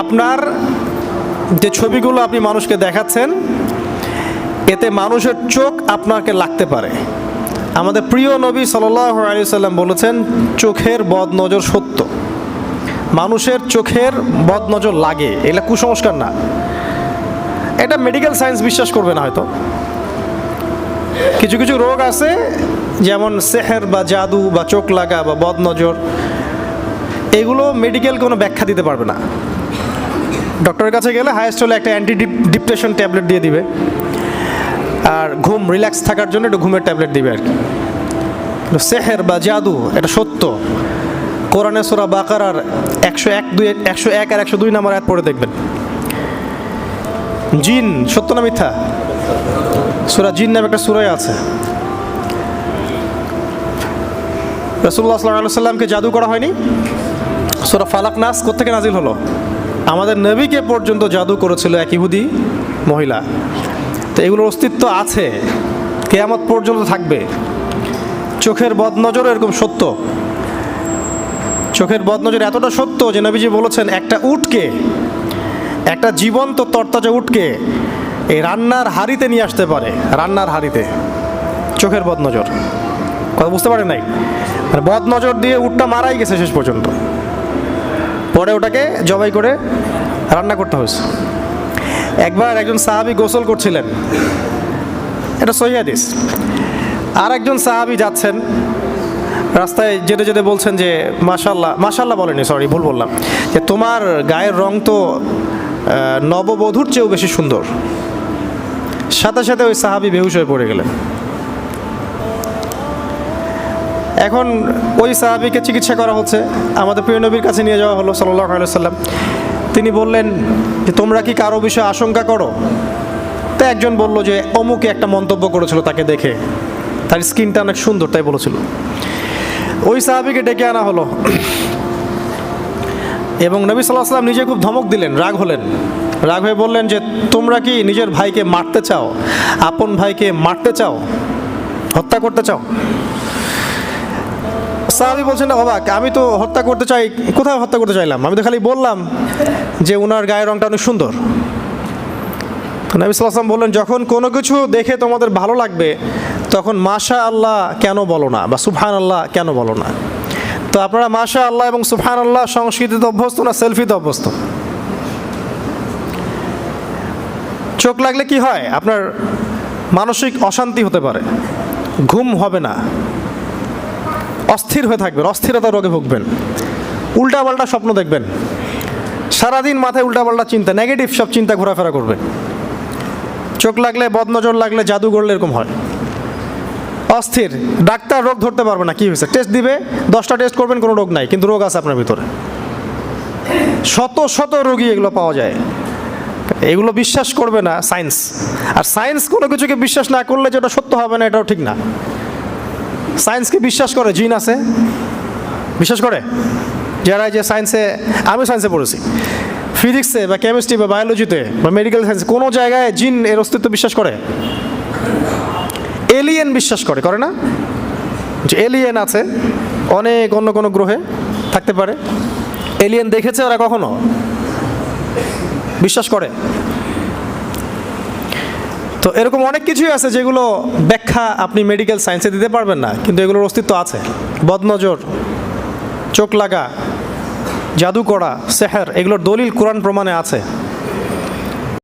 আপনার যে ছবিগুলো আপনি মানুষকে দেখাচ্ছেন, এতে মানুষের চোখ আপনাকে লাগতে পারে। আমাদের প্রিয় নবী সাল্লাল্লাহু আলাইহি ওয়াসাল্লাম বলেছেন, চোখের বদনজর সত্য। মানুষের চোখের বদনজর লাগে, এটা কুসংস্কার না। এটা মেডিকেল সায়েন্স বিশ্বাস করবে না হয়তো। কিছু কিছু রোগ আছে, যেমন সেহের বা জাদু বা চোখ লাগা বা বদনজর, এগুলো মেডিকেল কোনো ব্যাখ্যা দিতে পারবে না। ডক্টরের কাছে গেলে হাইয়েস্ট হলে একটা অ্যান্টি ডিপ্রেশন ট্যাবলেট দিয়ে দিবে, আর ঘুম রিল্যাক্স থাকার জন্য একটু ঘুমের ট্যাবলেট দিবে আর কি। সেহের বা জাদু এটা সত্য। কোরআনে সূরা বাকারার 101 আর 102 নম্বর আয়াত পড়ে দেখবেন। জিন সত্য না মিথ্যা? সূরা জিন নামে একটা সূরা আছে। রাসূলুল্লাহ সাল্লাল্লাহু আলাইহি ওয়াসাল্লামকে জাদু করা হয়নি? সূরা ফালাক নাস কোত্থেকে নাজিল হলো? আমাদের নবীকে পর্যন্ত জাদু করেছিল এক ইহুদি মহিলা। তো এগুলোর অস্তিত্ব আছে, কিয়ামত পর্যন্ত থাকবে। চোখের বদনজর এরকম সত্য। চোখের বদনজর এতটা সত্য যে নবীজি বলেছেন, একটা উটকে, একটা জীবন্ত তরতাজা উটকে এই রান্নার হাঁড়িতে নিয়ে আসতে পারে। রান্নার হাঁড়িতে চোখের বদনজর, কথা বুঝতে পারেন নাই? মানে বদনজর দিয়ে উটটা মারাই গেছে শেষ পর্যন্ত, পরে ওটাকে জবাই করে রান্না করতে হয়েছে। একবার একজন সাহাবী গোসল করছিলেন, এটা সহিহ হাদিস। আর একজন সাহাবী যাচ্ছেন, রাস্তায় যেতে যেতে বলছেন যে মাশাআল্লাহ, মাশাআল্লাহ বলেনি, সরি ভুল বললাম, যে তোমার গায়ের রং তো নববধূর চেয়েও বেশি সুন্দর। সাথে সাথে ওই সাহাবী বেহুশ হয়ে পড়ে গেলেন। এখন ওই সাহাবীকে চিকিৎসা করা হচ্ছে, আমাদের প্রিয় নবীর কাছে নিয়ে যাওয়া হলো সাল্লাল্লাহু আলাইহি ওয়াসাল্লাম। তিনি বললেন যে তোমরা কি কারো বিষয়ে আশঙ্কা করো? তো একজন বলল যে অমুকে একটা মন্তব্য করেছিল তাকে দেখে, তার স্কিনটা অনেক সুন্দর তাই বলেছিল। ওই সাহাবীকে ডেকে আনা হলো এবং নবী সাল্লাল্লাহু আলাইহি ওয়াসাল্লাম নিজে খুব ধমক দিলেন, রাগ হলেন। রাগ হয়ে বললেন যে তোমরা কি নিজের ভাইকে মারতে চাও? আপন ভাইকে মারতে চাও, হত্যা করতে চাও? সাহাবী বলছেন, না বাবা, আমি তো হত্যা করতে চাই, কোথায় হত্যা করতে চাইলাম? আমি তো খালি বললাম যে ওনার গায়ের রংটা অনেক সুন্দর। নবী সাল্লাল্লাহু আলাইহি ওয়াসাল্লাম বললেন, যখন কোনো কিছু দেখে তোমাদের ভালো লাগবে তখন মাশা আল্লাহ কেন বলো না, বা সুবহান আল্লাহ কেন বলো না? তো আপনারা মাশা আল্লাহ এবং সুবহান আল্লাহ সংস্কৃতিতে অভ্যস্ত না সেলফিতে অভ্যস্ত? চোখ লাগলে কি হয়? আপনার মানসিক অশান্তি হতে পারে, ঘুম হবে না, অস্থির হয়ে থাকবেন, অস্থিরতা রোগে ভুগবেন, উল্টাপাল্টা স্বপ্ন দেখবেন, সারাদিন মাথায় উল্টাপাল্টা চিন্তা, নেগেটিভ সব চিন্তা ঘোরাফেরা করবে। চোখ লাগলে, বদনজর লাগলে, জাদু করলে এরকম হয়। অস্থির, ডাক্তার রোগ ধরতে পারবে না কি হয়েছে, টেস্ট দিবে, 10টা টেস্ট করবেন, কোনো রোগ নাই, কিন্তু রোগ আছে আপনার ভিতরে। শত শত রোগী এগুলো পাওয়া যায়। এগুলো বিশ্বাস করবে না সায়েন্স। আর সায়েন্স কোনো কিছুকে বিশ্বাস না করলে যেটা সত্য হবে না, এটাও ঠিক না। সায়েন্সকে বিশ্বাস করে, জিন আছে বিশ্বাস করে যারা, যে সায়েন্সে, আমি সায়েন্সে পড়েছি, ফিজিক্সে বা কেমিস্ট্রি বা বায়োলজিতে বা মেডিকেল সায়েন্সে কোনো জায়গায় জিন এর অস্তিত্ব বিশ্বাস করে? এলিয়েন বিশ্বাস করে, করে না? যে এলিয়েন আছে, অনেক অন্য কোনো গ্রহে থাকতে পারে, এলিয়েন দেখেছে ওরা কখনো? বিশ্বাস করে। তো এরকম অনেক কিছুই আছে যেগুলো ব্যাখ্যা আপনি মেডিকেল সায়েন্সে দিতে পারবেন না, কিন্তু এগুলোর অস্তিত্ব আছে। বদনজর, চোখ লাগা, জাদু করা, সেহের, এগুলোর দলিল কোরআন প্রমাণে আছে।